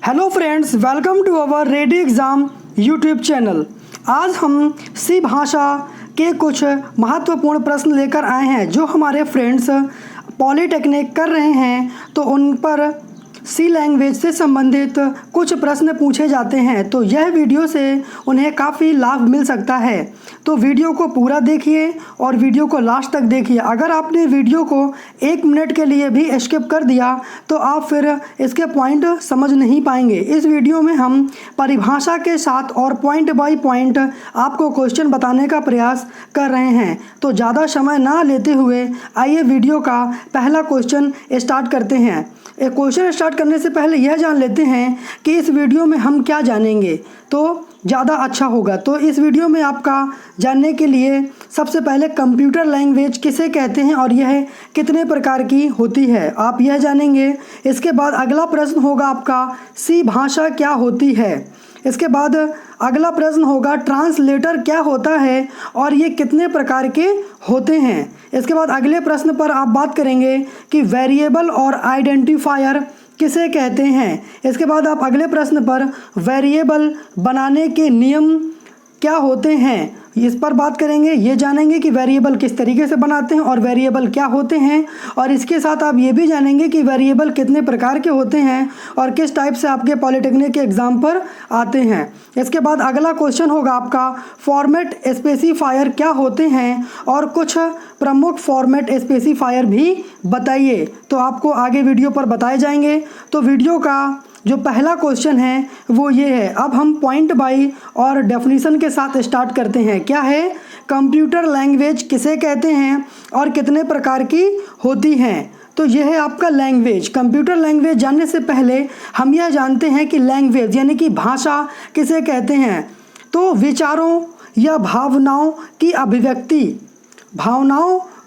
Hello friends, welcome to our ready exam YouTube channel. आज हम सी भाषा के कुछ महत्वपूर्ण प्रश्न लेकर आए हैं जो हमारे फ्रेंड्स पॉलीटेक्निक कर रहे हैं, तो उन पर सी लैंग्वेज से संबंधित कुछ प्रश्न पूछे जाते हैं। तो यह वीडियो से उन्हें काफ़ी लाभ मिल सकता है, तो वीडियो को पूरा देखिए और वीडियो को लास्ट तक देखिए। अगर आपने वीडियो को 1 मिनट के लिए भी स्किप कर दिया तो आप फिर इसके पॉइंट समझ नहीं पाएंगे। इस वीडियो में हम परिभाषा के साथ और पॉइंट बाय पॉइंट आपको क्वेश्चन बताने का प्रयास कर रहे हैं। तो ज़्यादा समय ना लेते हुए आइए वीडियो का पहला क्वेश्चन स्टार्ट करते हैं। एक क्वेश्चन स्टार्ट करने से पहले यह जान लेते हैं कि इस वीडियो में हम क्या जानेंगे, तो ज़्यादा अच्छा होगा। तो इस वीडियो में आपका जानने के लिए सबसे पहले कंप्यूटर लैंग्वेज किसे कहते हैं और यह कितने प्रकार की होती है, आप यह जानेंगे। इसके बाद अगला प्रश्न होगा आपका सी भाषा क्या होती है। इसके बाद अगला प्रश्न होगा ट्रांसलेटर क्या होता है और ये कितने प्रकार के होते हैं। इसके बाद अगले प्रश्न पर आप बात करेंगे कि वेरिएबल और आइडेंटिफायर किसे कहते हैं। इसके बाद आप अगले प्रश्न पर वेरिएबल बनाने के नियम क्या होते हैं इस पर बात करेंगे। ये जानेंगे कि वेरिएबल किस तरीके से बनाते हैं और वेरिएबल क्या होते हैं, और इसके साथ आप ये भी जानेंगे कि वेरिएबल कितने प्रकार के होते हैं और किस टाइप से आपके पॉलीटेक्निक के एग्ज़ाम पर आते हैं। इसके बाद अगला क्वेश्चन होगा आपका फॉर्मेट स्पेसिफायर क्या होते हैं और कुछ प्रमुख फॉर्मेट स्पेसिफायर भी बताइए। तो आपको आगे वीडियो पर बताए जाएंगे। तो वीडियो का जो पहला क्वेश्चन है वो ये है। अब हम पॉइंट बाय और डेफिनेशन के साथ स्टार्ट करते हैं। क्या है कंप्यूटर लैंग्वेज किसे कहते हैं और कितने प्रकार की होती हैं। तो यह है आपका लैंग्वेज। कंप्यूटर लैंग्वेज जानने से पहले हम यह जानते हैं कि लैंग्वेज यानी कि भाषा किसे कहते हैं। तो विचारों या भावनाओं की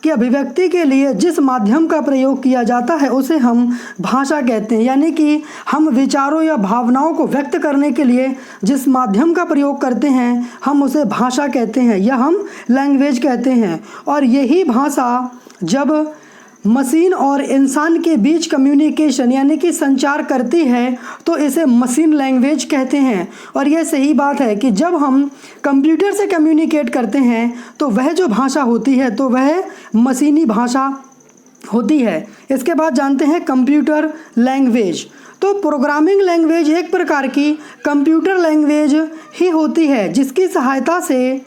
अभिव्यक्ति के लिए जिस माध्यम का प्रयोग किया जाता है उसे हम भाषा कहते हैं। यानी कि हम विचारों या भावनाओं को व्यक्त करने के लिए जिस माध्यम का प्रयोग करते हैं हम उसे भाषा कहते हैं या हम लैंग्वेज कहते हैं। और यही भाषा जब मशीन और इंसान के बीच कम्युनिकेशन यानी कि संचार करती है तो इसे मशीन लैंग्वेज कहते हैं। और यह सही बात है कि जब हम कंप्यूटर से कम्युनिकेट करते हैं तो वह जो भाषा होती है तो वह मशीनी भाषा होती है। इसके बाद जानते हैं कंप्यूटर लैंग्वेज। तो प्रोग्रामिंग लैंग्वेज एक प्रकार की कंप्यूटर लैंग्वेज ही होती है जिसकी सहायता से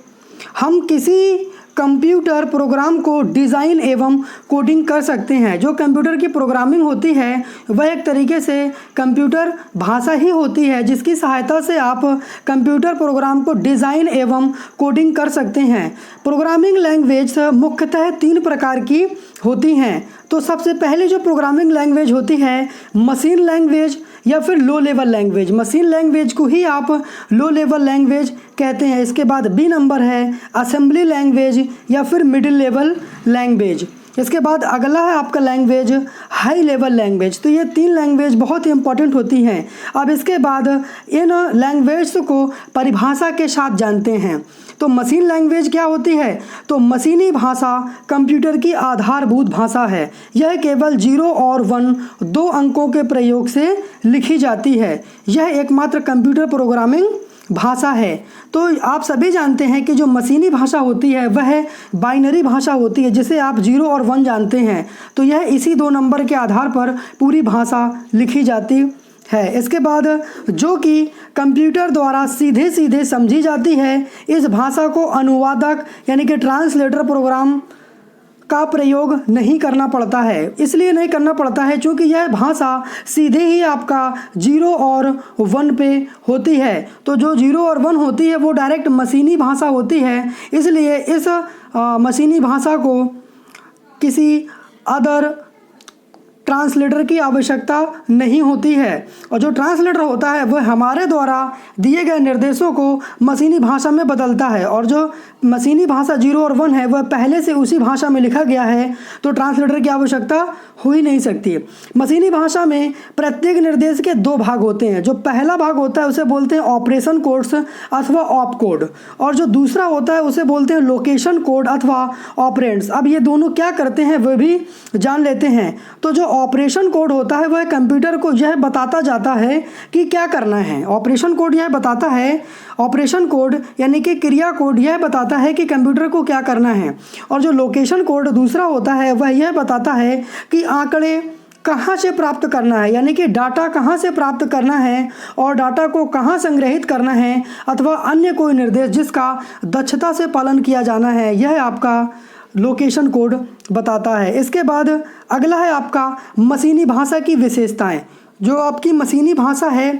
हम किसी कंप्यूटर प्रोग्राम को डिज़ाइन एवं कोडिंग कर सकते हैं। जो कंप्यूटर की प्रोग्रामिंग होती है वह एक तरीके से कंप्यूटर भाषा ही होती है जिसकी सहायता से आप कंप्यूटर प्रोग्राम को डिज़ाइन एवं कोडिंग कर सकते हैं। प्रोग्रामिंग लैंग्वेज मुख्यतः 3 प्रकार की होती हैं। तो सबसे पहले जो प्रोग्रामिंग लैंग्वेज होती है मशीन लैंग्वेज या फिर low level language. Machine language को ही आप लो लेवल लैंग्वेज कहते हैं। इसके बाद बी नंबर है असेंबली लैंग्वेज या फिर मिडिल लेवल लैंग्वेज। इसके बाद अगला है आपका लैंग्वेज हाई लेवल लैंग्वेज। तो ये 3 लैंग्वेज बहुत ही इंपॉर्टेंट होती हैं। अब इसके बाद इन लैंग्वेज को परिभाषा के साथ जानते हैं। तो मशीन लैंग्वेज क्या होती है। तो मशीनी भाषा कंप्यूटर की आधारभूत भाषा है। यह केवल 0 और 1 2 अंकों के प्रयोग से लिखी जाती है। यह एकमात्र कंप्यूटर प्रोग्रामिंग भाषा है। तो आप सभी जानते हैं कि जो मशीनी भाषा होती है वह बाइनरी भाषा होती है जिसे आप 0 और 1 जानते हैं। तो यह इसी 2 नंबर के आधार पर पूरी भाषा लिखी जाती है। इसके बाद जो कि कंप्यूटर द्वारा सीधे सीधे समझी जाती है, इस भाषा को अनुवादक यानी कि ट्रांसलेटर प्रोग्राम का प्रयोग नहीं करना पड़ता है। इसलिए नहीं करना पड़ता है क्योंकि यह भाषा सीधे ही आपका 0 और 1 पे होती है। तो जो 0 और 1 होती है वो डायरेक्ट मशीनी भाषा होती है। इसलिए इस मशीनी भाषा को किसी अदर ट्रांसलेटर की आवश्यकता नहीं होती है। और जो ट्रांसलेटर होता है वह हमारे द्वारा दिए गए निर्देशों को मशीनी भाषा में बदलता है। और जो मशीनी भाषा 0 और 1 है वह पहले से उसी भाषा में लिखा गया है, तो ट्रांसलेटर की आवश्यकता हो ही नहीं सकती। मशीनी भाषा में प्रत्येक निर्देश के 2 भाग होते हैं। जो पहला भाग होता है उसे बोलते हैं ऑपरेशन कोड्स अथवा ऑप कोड, और जो दूसरा होता है उसे बोलते हैं लोकेशन कोड अथवा ऑपरेंड्स। अब ये दोनों क्या करते हैं वह भी जान लेते हैं। तो जो ऑपरेशन कोड होता है वह कंप्यूटर को यह बताता जाता है कि क्या करना है। ऑपरेशन कोड यह बताता है, ऑपरेशन कोड यानी कि क्रिया कोड यह बताता है कि कंप्यूटर को क्या करना है। और जो लोकेशन कोड दूसरा होता है वह यह बताता है कि आंकड़े कहाँ से प्राप्त करना है, यानी कि डाटा कहाँ से प्राप्त करना है और डाटा को कहाँ संग्रहित करना है, अथवा अन्य कोई निर्देश जिसका दक्षता से पालन किया जाना है, यह आपका लोकेशन कोड बताता है। इसके बाद अगला है आपका मशीनी भाषा की विशेषताएं। जो आपकी मशीनी भाषा है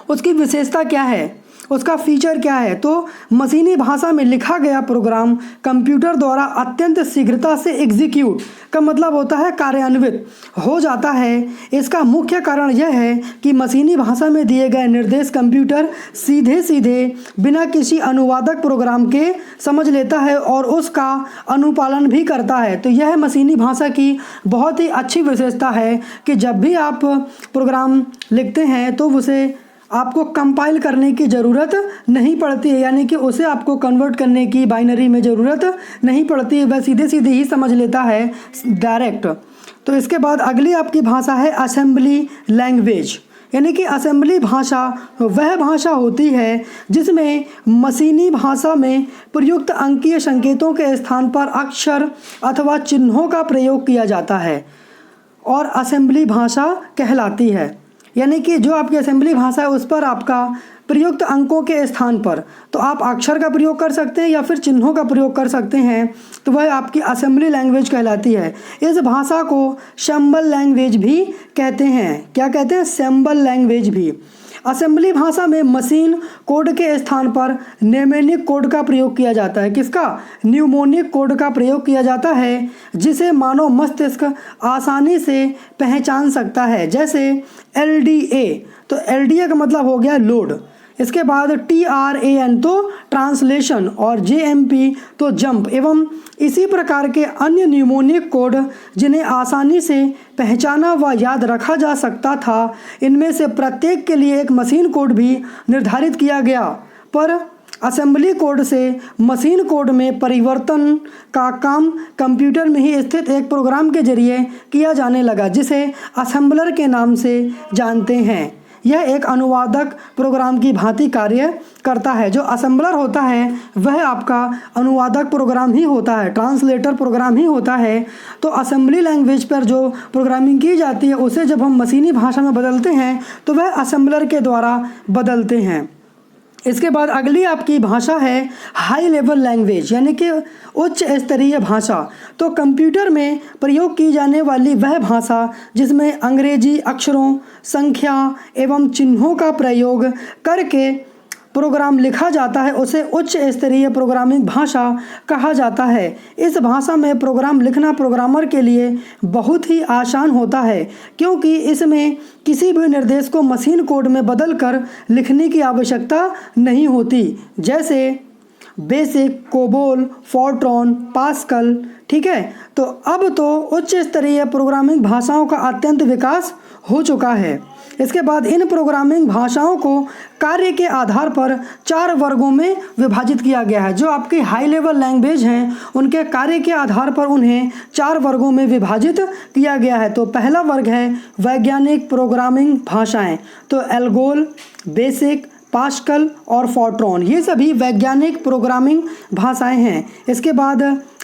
उसकी विशेषता क्या है, उसका फीचर क्या है। तो मशीनी भाषा में लिखा गया प्रोग्राम कंप्यूटर द्वारा अत्यंत शीघ्रता से एग्जीक्यूट का मतलब होता है कार्यान्वित हो जाता है। इसका मुख्य कारण यह है कि मशीनी भाषा में दिए गए निर्देश कंप्यूटर सीधे सीधे बिना किसी अनुवादक प्रोग्राम के समझ लेता है और उसका अनुपालन भी करता है। तो यह मशीनी भाषा की बहुत ही अच्छी विशेषता है कि जब भी आप प्रोग्राम लिखते हैं तो उसे आपको कंपाइल करने की ज़रूरत नहीं पड़ती है, यानी कि उसे आपको कन्वर्ट करने की बाइनरी में ज़रूरत नहीं पड़ती है, वह सीधे सीधे ही समझ लेता है डायरेक्ट। तो इसके बाद अगली आपकी भाषा है असेंबली लैंग्वेज, यानी कि असेंबली भाषा वह भाषा होती है जिसमें मशीनी भाषा में प्रयुक्त अंकीय संकेतों के स्थान पर अक्षर अथवा चिन्हों का प्रयोग किया जाता है और असेंबली भाषा कहलाती है। यानी कि जो आपकी असेंबली भाषा है उस पर आपका प्रयुक्त अंकों के स्थान पर तो आप अक्षर का प्रयोग कर सकते हैं या फिर चिन्हों का प्रयोग कर सकते हैं, तो वह आपकी असेंबली लैंग्वेज कहलाती है। इस भाषा को सिंबल लैंग्वेज भी कहते हैं। क्या कहते हैं? सिंबल लैंग्वेज भी। असेंबली भाषा में मशीन कोड के स्थान पर न्यूमेरिक कोड का प्रयोग किया जाता है। किसका? न्यूमोनिक कोड का प्रयोग किया जाता है जिसे मानव मस्तिष्क आसानी से पहचान सकता है, जैसे LDA। तो LDA का मतलब हो गया लोड। इसके बाद TRAN तो ट्रांसलेशन और JMP तो जंप एवं इसी प्रकार के अन्य न्यूमोनिक कोड जिन्हें आसानी से पहचाना व याद रखा जा सकता था। इनमें से प्रत्येक के लिए एक मशीन कोड भी निर्धारित किया गया, पर असेंबली कोड से मशीन कोड में परिवर्तन का काम कंप्यूटर में ही स्थित एक प्रोग्राम के जरिए किया जाने लगा जिसे असेंबलर के नाम से जानते हैं। यह एक अनुवादक प्रोग्राम की भांति कार्य करता है। जो असेंबलर होता है वह आपका अनुवादक प्रोग्राम ही होता है, ट्रांसलेटर प्रोग्राम ही होता है। तो असेंबली लैंग्वेज पर जो प्रोग्रामिंग की जाती है उसे जब हम मशीनी भाषा में बदलते हैं तो वह असेंबलर के द्वारा बदलते हैं। इसके बाद अगली आपकी भाषा है हाई लेवल लैंग्वेज, यानी कि उच्च स्तरीय भाषा। तो कंप्यूटर में प्रयोग की जाने वाली वह भाषा जिसमें अंग्रेजी अक्षरों, संख्या एवं चिन्हों का प्रयोग करके प्रोग्राम लिखा जाता है उसे उच्च स्तरीय प्रोग्रामिंग भाषा कहा जाता है। इस भाषा में प्रोग्राम लिखना प्रोग्रामर के लिए बहुत ही आसान होता है क्योंकि इसमें किसी भी निर्देश को मशीन कोड में बदलकर लिखने की आवश्यकता नहीं होती, जैसे बेसिक, कोबोल, फोर्ट्रॉन, पास्कल। ठीक है, तो अब तो उच्च स्तरीय प्रोग्रामिंग भाषाओं का अत्यंत विकास हो चुका है। इसके बाद इन प्रोग्रामिंग भाषाओं को कार्य के आधार पर 4 वर्गों में विभाजित किया गया है। जो आपकी हाई लेवल लैंग्वेज हैं उनके कार्य के आधार पर उन्हें 4 वर्गों में विभाजित किया गया है। तो पहला वर्ग है वैज्ञानिक प्रोग्रामिंग भाषाएं। तो एल्गोल, बेसिक, पास्कल और फोर्ट्रॉन ये सभी वैज्ञानिक प्रोग्रामिंग भाषाएं हैं। इसके बाद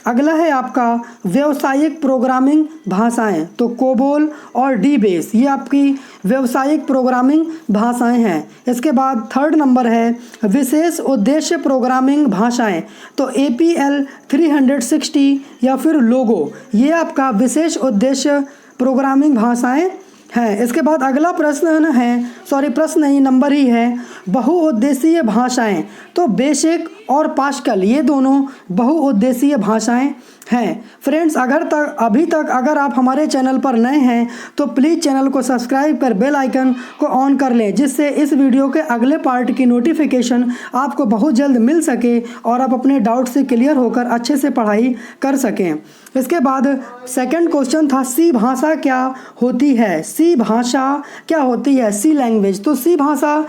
अगला है आपका व्यावसायिक प्रोग्रामिंग भाषाएं। तो कोबोल और डीबेस ये आपकी व्यावसायिक प्रोग्रामिंग भाषाएं हैं। इसके बाद 3rd नंबर है विशेष उद्देश्य प्रोग्रामिंग भाषाएं। तो APL 360 या फिर लोगो ये आपका विशेष उद्देश्य प्रोग्रामिंग भाषाएं हैं। इसके बाद अगला प्रश्न नहीं नंबर ही है बहुउद्देशीय भाषाएं। तो बेसिक और पास्कल ये दोनों बहुउद्देशीय भाषाएं हैं। फ्रेंड्स, अभी तक अगर आप हमारे चैनल पर नए हैं तो प्लीज़ चैनल को सब्सक्राइब कर बेल आइकन को ऑन कर लें, जिससे इस वीडियो के अगले पार्ट की नोटिफिकेशन आपको बहुत जल्द मिल सके और आप अपने डाउट से क्लियर होकर अच्छे से पढ़ाई कर सकें। इसके बाद 2nd क्वेश्चन था सी भाषा क्या होती है। सी भाषा क्या होती है? सी लैंग्वेज। तो सी भाषा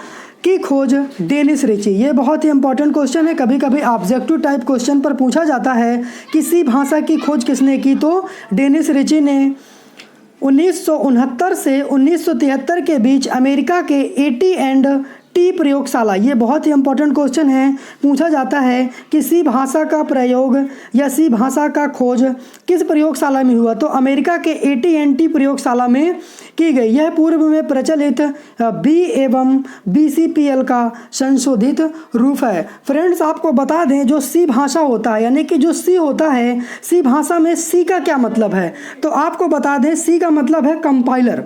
की खोज डेनिस रिची, ये बहुत ही इंपॉर्टेंट क्वेश्चन है। कभी कभी ऑब्जेक्टिव टाइप क्वेश्चन पर पूछा जाता है कि सी भाषा की खोज किसने की। तो डेनिस रिची ने 1969 से 1973 के बीच अमेरिका के AT&T प्रयोगशाला, ये बहुत ही इंपॉर्टेंट क्वेश्चन है, पूछा जाता है कि सी भाषा का प्रयोग या सी भाषा का खोज किस प्रयोगशाला में हुआ? तो अमेरिका के AT&T प्रयोगशाला में की गई। यह पूर्व में प्रचलित B एवं BCPL का संशोधित रूप है। फ्रेंड्स, आपको बता दें, जो सी भाषा होता है, यानी कि जो सी होता है, सी भाषा में सी का क्या मतलब है? तो आपको बता दें, सी का मतलब है कंपाइलर।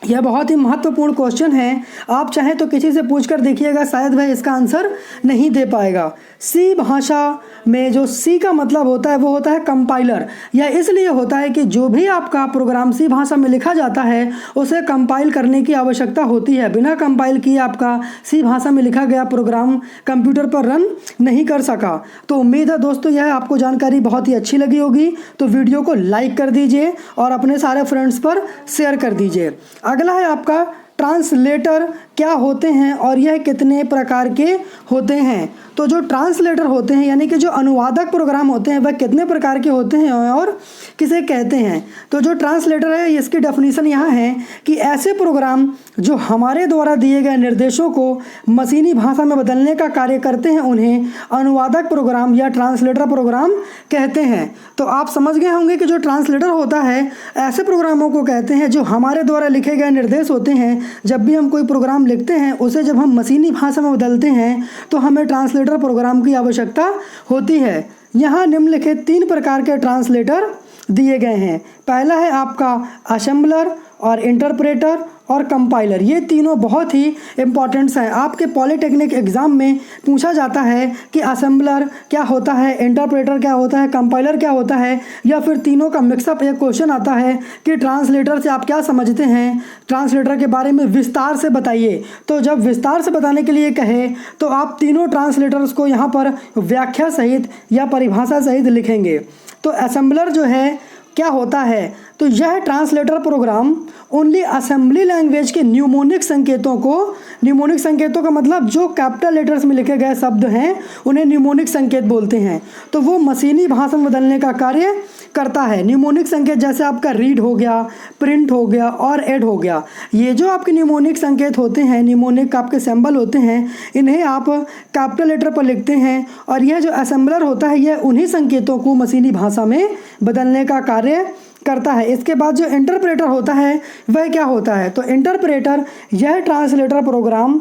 यह बहुत ही महत्वपूर्ण क्वेश्चन है, आप चाहें तो किसी से पूछकर देखिएगा, शायद वह इसका आंसर नहीं दे पाएगा। सी भाषा में जो सी का मतलब होता है वो होता है कंपाइलर। यह इसलिए होता है कि जो भी आपका प्रोग्राम सी भाषा में लिखा जाता है उसे कंपाइल करने की आवश्यकता होती है। बिना कंपाइल किए आपका सी भाषा में लिखा गया प्रोग्राम कंप्यूटर पर रन नहीं कर सका। तो उम्मीद है दोस्तों यह आपको जानकारी बहुत ही अच्छी लगी होगी। तो वीडियो को लाइक कर दीजिए और अपने सारे फ्रेंड्स पर शेयर कर दीजिए। अगला है आपका ट्रांसलेटर क्या होते हैं और यह कितने प्रकार के होते हैं? तो जो ट्रांसलेटर होते हैं, यानी कि जो अनुवादक प्रोग्राम होते हैं, वह कितने प्रकार के होते हैं और किसे कहते हैं? तो जो ट्रांसलेटर है, इसकी डेफिनेशन यहाँ है कि ऐसे प्रोग्राम जो हमारे द्वारा दिए गए निर्देशों को मशीनी भाषा में बदलने का कार्य करते हैं, उन्हें अनुवादक प्रोग्राम या ट्रांसलेटर प्रोग्राम कहते हैं। तो आप समझ गए होंगे कि जो ट्रांसलेटर होता है, ऐसे प्रोग्रामों को कहते हैं जो हमारे द्वारा लिखे गए निर्देश होते हैं। जब भी हम कोई प्रोग्राम लिखते हैं, उसे जब हम मशीनी भाषा में बदलते हैं तो हमें ट्रांसलेटर प्रोग्राम की आवश्यकता होती है। यहाँ निम्नलिखित 3 प्रकार के ट्रांसलेटर दिए गए हैं। पहला है आपका असेंबलर और इंटरप्रेटर और कंपाइलर। ये तीनों बहुत ही इंपॉर्टेंट्स हैं। आपके पॉलिटेक्निक एग्जाम में पूछा जाता है कि असेंबलर क्या होता है, इंटरप्रेटर क्या होता है, कंपाइलर क्या होता है, या फिर तीनों का मिक्सअप एक क्वेश्चन आता है कि ट्रांसलेटर से आप क्या समझते हैं, ट्रांसलेटर के बारे में विस्तार से बताइए। तो जब विस्तार से बताने के लिए कहे तो आप तीनों ट्रांसलेटर्स को यहाँ पर व्याख्या सहित या परिभाषा सहित लिखेंगे। तो असेंबलर जो है क्या होता है? तो यह translator program only assembly language के न्यूमोनिक संकेतों को, न्यूमोनिक संकेतों का मतलब जो कैपिटल लेटर्स में लिखे गए शब्द हैं उन्हें न्यूमोनिक संकेत बोलते हैं। तो वो मशीनी भाषा में बदलने का कार्य करता है। न्यूमोनिक संकेत जैसे आपका रीड हो गया, प्रिंट हो गया और ऐड हो गया, ये जो आपके न्यूमोनिक संकेत होते हैं, न्यूमोनिक आपके सिंबल होते हैं, इन्हें आप कैपिटल लेटर पर लिखते हैं। और यह जो असेंबलर होता है, यह उन्हीं संकेतों को मशीनी भाषा में बदलने का कार्य करता है। इसके बाद जो इंटरप्रेटर होता है वह क्या होता है? तो इंटरप्रेटर यह ट्रांसलेटर प्रोग्राम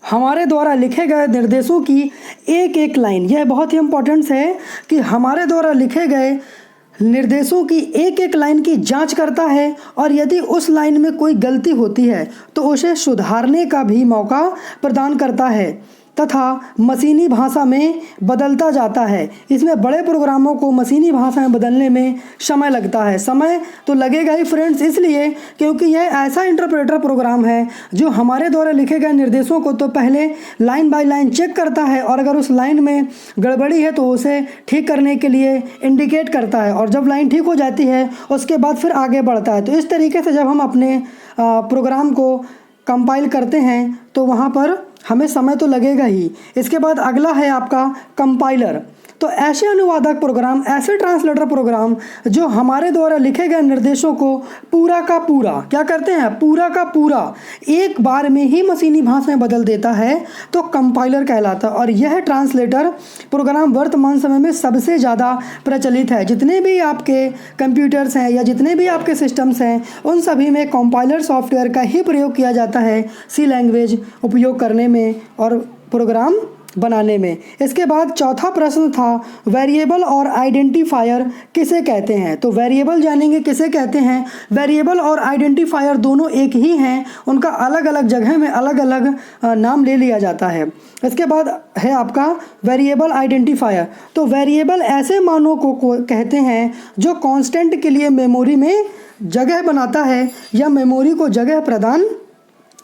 हमारे द्वारा लिखे गए निर्देशों की एक एक लाइन, यह बहुत ही इंपॉर्टेंट है कि हमारे द्वारा लिखे गए निर्देशों की एक एक लाइन की जांच करता है, और यदि उस लाइन में कोई गलती होती है तो उसे सुधारने का भी मौका प्रदान करता है तथा मशीनी भाषा में बदलता जाता है। इसमें बड़े प्रोग्रामों को मशीनी भाषा में बदलने में समय लगता है। समय तो लगेगा ही फ्रेंड्स, इसलिए क्योंकि यह ऐसा इंटरप्रेटर प्रोग्राम है जो हमारे द्वारा लिखे गए निर्देशों को तो पहले लाइन बाय लाइन चेक करता है, और अगर उस लाइन में गड़बड़ी है तो उसे ठीक करने के लिए इंडिकेट करता है, और जब लाइन ठीक हो जाती है उसके बाद फिर आगे बढ़ता है। तो इस तरीके से जब हम अपने प्रोग्राम को कंपाइल करते हैं तो वहाँ पर हमें समय तो लगेगा ही। इसके बाद अगला है आपका कंपाइलर। तो ऐसे अनुवादक प्रोग्राम, ऐसे ट्रांसलेटर प्रोग्राम जो हमारे द्वारा लिखे गए निर्देशों को पूरा का पूरा क्या करते हैं, पूरा का पूरा एक बार में ही मशीनी भाषा में बदल देता है, तो कंपाइलर कहलाता है। और यह ट्रांसलेटर प्रोग्राम वर्तमान समय में सबसे ज़्यादा प्रचलित है। जितने भी आपके कंप्यूटर्स हैं या जितने भी आपके सिस्टम्स हैं, उन सभी में कंपाइलर सॉफ्टवेयर का ही प्रयोग किया जाता है सी लैंग्वेज उपयोग करने में और प्रोग्राम बनाने में। इसके बाद चौथा प्रश्न था, वेरिएबल और आइडेंटिफायर किसे कहते हैं? तो वेरिएबल जानेंगे किसे कहते हैं। वेरिएबल और आइडेंटिफायर दोनों एक ही हैं, उनका अलग अलग जगह में अलग अलग नाम ले लिया जाता है। इसके बाद है आपका वेरिएबल आइडेंटिफायर। तो वेरिएबल ऐसे मानों को कहते हैं जो कांस्टेंट के लिए मेमोरी में जगह बनाता है या मेमोरी को जगह प्रदान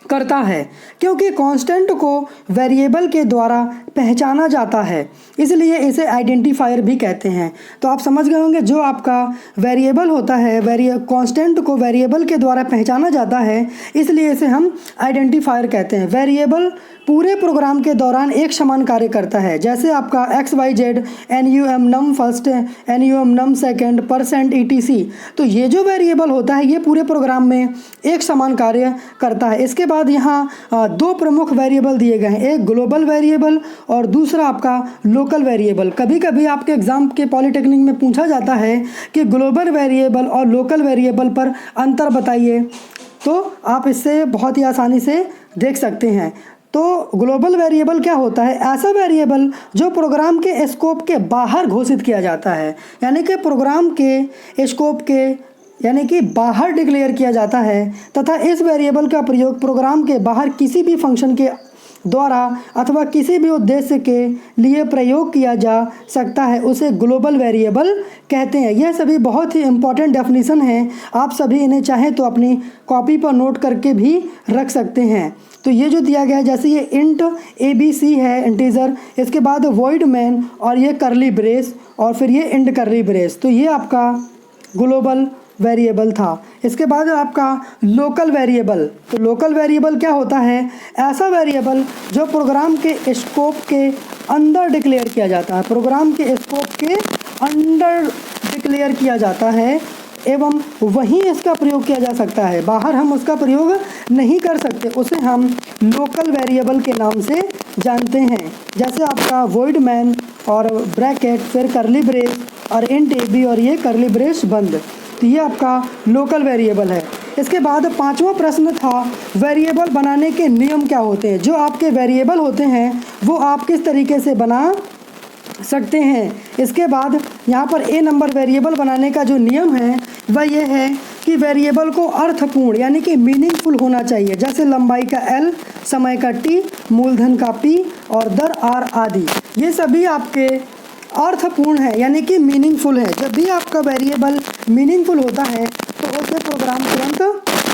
करता है, क्योंकि कांस्टेंट को वेरिएबल के द्वारा पहचाना जाता है, इसलिए इसे आइडेंटिफायर भी कहते हैं। तो आप समझ गए होंगे, जो आपका वेरिएबल होता है, कांस्टेंट को वेरिएबल के द्वारा पहचाना जाता है, इसलिए इसे हम आइडेंटिफायर कहते हैं। वेरिएबल पूरे प्रोग्राम के दौरान एक समान कार्य करता है, जैसे आपका XYZ, NUM नम फर्स्ट, NUM नम सेकेंड, % ETC। तो ये जो वेरिएबल होता है ये पूरे प्रोग्राम में एक समान कार्य करता है। इसके बाद यहाँ दो प्रमुख वेरिएबल दिए गए हैं, एक ग्लोबल वेरिएबल और दूसरा आपका लोकल वेरिएबल। कभी कभी आपके एग्जाम के पॉलिटेक्निक में पूछा जाता है कि ग्लोबल वेरिएबल और लोकल वेरिएबल पर अंतर बताइए, तो आप इससे बहुत ही आसानी से देख सकते हैं। तो ग्लोबल वेरिएबल क्या होता है? ऐसा वेरिएबल जो प्रोग्राम के स्कोप के बाहर घोषित किया जाता है, यानी कि प्रोग्राम के स्कोप के यानी कि बाहर डिक्लेयर किया जाता है, तथा इस वेरिएबल का प्रयोग प्रोग्राम के बाहर किसी भी फंक्शन के द्वारा अथवा किसी भी उद्देश्य के लिए प्रयोग किया जा सकता है, उसे ग्लोबल वेरिएबल कहते हैं। यह सभी बहुत ही इंपॉर्टेंट डेफिनेशन हैं, आप सभी इन्हें चाहें तो अपनी कॉपी पर नोट करके भी रख सकते हैं। तो ये जो दिया गया है, जैसे ये इंट ABC है इंटीजर, इसके बाद वॉइड मैन और ये करली ब्रेस और फिर ये इंड करली ब्रेस, तो ये आपका ग्लोबल वेरिएबल था। इसके बाद आपका लोकल वेरिएबल, तो लोकल वेरिएबल क्या होता है? ऐसा वेरिएबल जो प्रोग्राम के स्कोप के अंदर डिक्लेयर किया जाता है, प्रोग्राम के स्कोप के अंदर डिक्लेयर किया जाता है एवं वहीं इसका प्रयोग किया जा सकता है, बाहर हम उसका प्रयोग नहीं कर सकते, उसे हम लोकल वेरिएबल के नाम से जानते हैं। जैसे आपका वॉइड मैन और ब्रैकेट, फिर करली ब्रेस और इंट AB और ये करली ब्रेस बंद, तो ये आपका लोकल वेरिएबल है। इसके बाद पांचवा प्रश्न था, वेरिएबल बनाने के नियम क्या होते हैं? जो आपके वेरिएबल होते हैं वो आप किस तरीके से बना सकते हैं। इसके बाद यहाँ पर A नंबर वेरिएबल बनाने का जो नियम है वह ये है कि वेरिएबल को अर्थपूर्ण यानी कि मीनिंगफुल होना चाहिए, जैसे लंबाई का L, समय का T, मूलधन का P और दर R आदि, ये सभी आपके अर्थपूर्ण है यानी कि मीनिंगफुल है। जब भी आपका वेरिएबल मीनिंगफुल होता है तो उसे प्रोग्राम तुरंत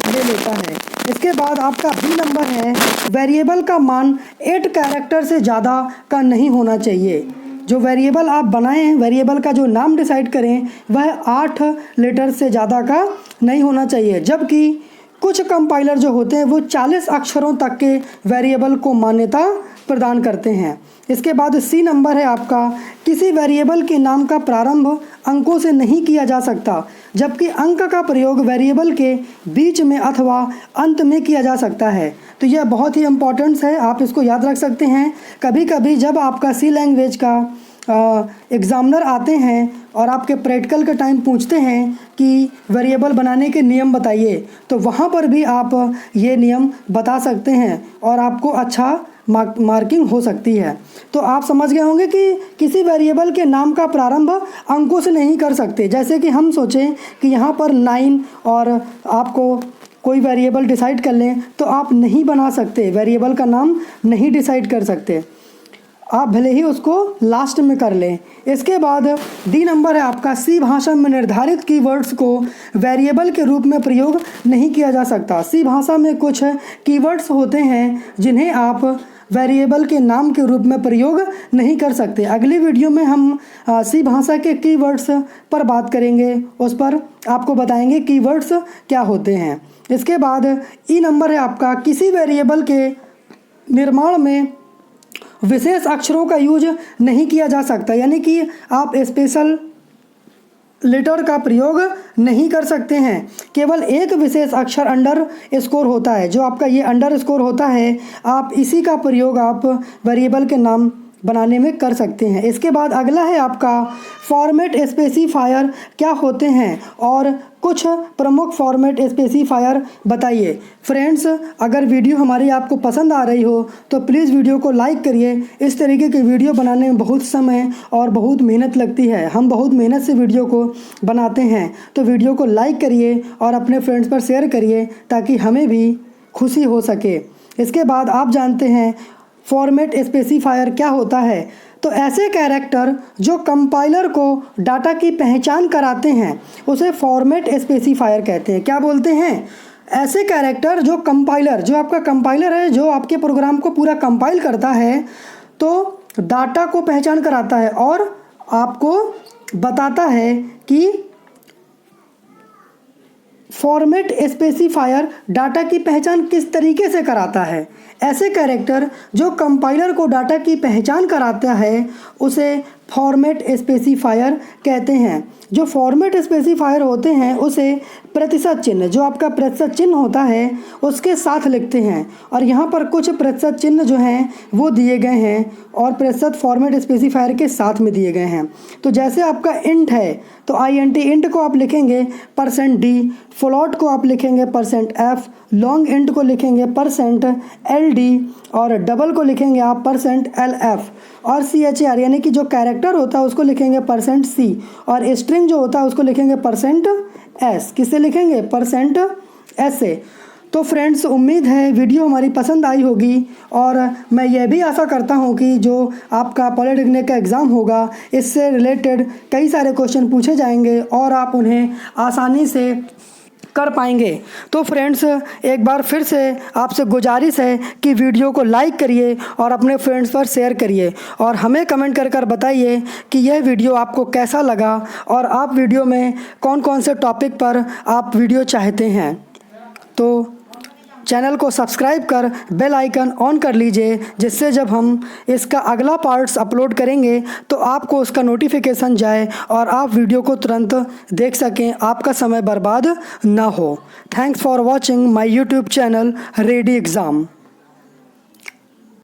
ले लेता है। इसके बाद आपका B नंबर है, वेरिएबल का मान 8 कैरेक्टर से ज़्यादा का नहीं होना चाहिए। जो वेरिएबल आप बनाएं, वेरिएबल का जो नाम डिसाइड करें वह 8 लेटर से ज़्यादा का नहीं होना चाहिए, जबकि कुछ कंपाइलर जो होते हैं वो 40 अक्षरों तक के वेरिएबल को मान्यता प्रदान करते हैं। इसके बाद C नंबर है आपका, किसी वेरिएबल के नाम का प्रारंभ अंकों से नहीं किया जा सकता, जबकि अंक का प्रयोग वेरिएबल के बीच में अथवा अंत में किया जा सकता है। तो यह बहुत ही इम्पोर्टेंट है, आप इसको याद रख सकते हैं। कभी कभी जब आपका C लैंग्वेज का एग्ज़ामिनर आते हैं और आपके प्रैक्टिकल के टाइम पूछते हैं कि वेरिएबल बनाने के नियम बताइए, तो वहाँ पर भी आप ये नियम बता सकते हैं और आपको अच्छा मार्किंग हो सकती है। तो आप समझ गए होंगे कि किसी वेरिएबल के नाम का प्रारंभ अंकों से नहीं कर सकते। जैसे कि हम सोचें कि यहाँ पर 9 और आपको कोई वेरिएबल डिसाइड कर लें, तो आप नहीं बना सकते, वेरिएबल का नाम नहीं डिसाइड कर सकते, आप भले ही उसको लास्ट में कर लें। इसके बाद D नंबर है आपका, C भाषा में निर्धारित कीवर्ड्स को वेरिएबल के रूप में प्रयोग नहीं किया जा सकता। C भाषा में कुछ कीवर्ड्स होते हैं जिन्हें आप वेरिएबल के नाम के रूप में प्रयोग नहीं कर सकते। अगली वीडियो में हम C भाषा के कीवर्ड्स पर बात करेंगे, उस पर आपको बताएंगे कीवर्ड्स क्या होते हैं। इसके बाद E नंबर है आपका, किसी वेरिएबल के निर्माण में विशेष अक्षरों का यूज नहीं किया जा सकता, यानी कि आप स्पेशल लेटर का प्रयोग नहीं कर सकते हैं। केवल एक विशेष अक्षर अंडर स्कोर होता है, जो आपका ये अंडर स्कोर होता है, आप इसी का प्रयोग आप वेरिएबल के नाम बनाने में कर सकते हैं। इसके बाद अगला है आपका फॉर्मेट स्पेसिफायर क्या होते हैं और कुछ प्रमुख फॉर्मेट स्पेसिफायर बताइए। फ्रेंड्स, अगर वीडियो हमारी आपको पसंद आ रही हो तो प्लीज़ वीडियो को लाइक करिए। इस तरीके की वीडियो बनाने में बहुत समय और बहुत मेहनत लगती है, हम बहुत मेहनत से वीडियो को बनाते हैं, तो वीडियो को लाइक करिए और अपने फ्रेंड्स पर शेयर करिए ताकि हमें भी खुशी हो सके। इसके बाद आप जानते हैं फॉर्मेट स्पेसिफायर क्या होता है। तो ऐसे कैरेक्टर जो कंपाइलर को डाटा की पहचान कराते हैं उसे फॉर्मेट स्पेसिफायर कहते हैं। क्या बोलते हैं? ऐसे कैरेक्टर जो कंपाइलर, जो आपका कंपाइलर है, जो आपके प्रोग्राम को पूरा कंपाइल करता है, तो डाटा को पहचान कराता है और आपको बताता है कि फॉर्मेट स्पेसिफायर डाटा की पहचान किस तरीके से कराता है। ऐसे कैरेक्टर जो कंपाइलर को डाटा की पहचान कराता है उसे फॉर्मेट स्पेसिफायर कहते हैं। जो फॉर्मेट स्पेसिफायर होते हैं उसे प्रतिशत चिन्ह, जो आपका प्रतिशत चिन्ह होता है उसके साथ लिखते हैं, और यहाँ पर कुछ प्रतिशत चिन्ह जो हैं वो दिए गए हैं और प्रतिशत फॉर्मेट स्पेसिफायर के साथ में दिए गए हैं। तो जैसे आपका इंट है तो INT इंट को आप लिखेंगे %d, फ्लोट को आप लिखेंगे %f, लॉन्ग इंट को लिखेंगे %LD और डबल को लिखेंगे आप %LF, और CHAR यानी कि जो कैरेक्टर होता है उसको लिखेंगे %C, और स्ट्रिंग जो होता है उसको लिखेंगे %S। किससे लिखेंगे? %S से। तो फ्रेंड्स, उम्मीद है वीडियो हमारी पसंद आई होगी, और मैं यह भी आशा करता हूं कि जो आपका पॉलिटेक्निक का एग्ज़ाम होगा इससे रिलेटेड कई सारे क्वेश्चन पूछे जाएंगे और आप उन्हें आसानी से कर पाएंगे। तो फ्रेंड्स, एक बार फिर से आपसे गुजारिश है कि वीडियो को लाइक करिए और अपने फ्रेंड्स पर शेयर करिए, और हमें कमेंट कर बताइए कि यह वीडियो आपको कैसा लगा और आप वीडियो में कौन कौन से टॉपिक पर आप वीडियो चाहते हैं। तो चैनल को सब्सक्राइब कर बेल आइकन ऑन कर लीजिए, जिससे जब हम इसका अगला पार्ट्स अपलोड करेंगे तो आपको उसका नोटिफिकेशन जाए और आप वीडियो को तुरंत देख सकें, आपका समय बर्बाद ना हो। Thanks for watching my YouTube channel ready exam.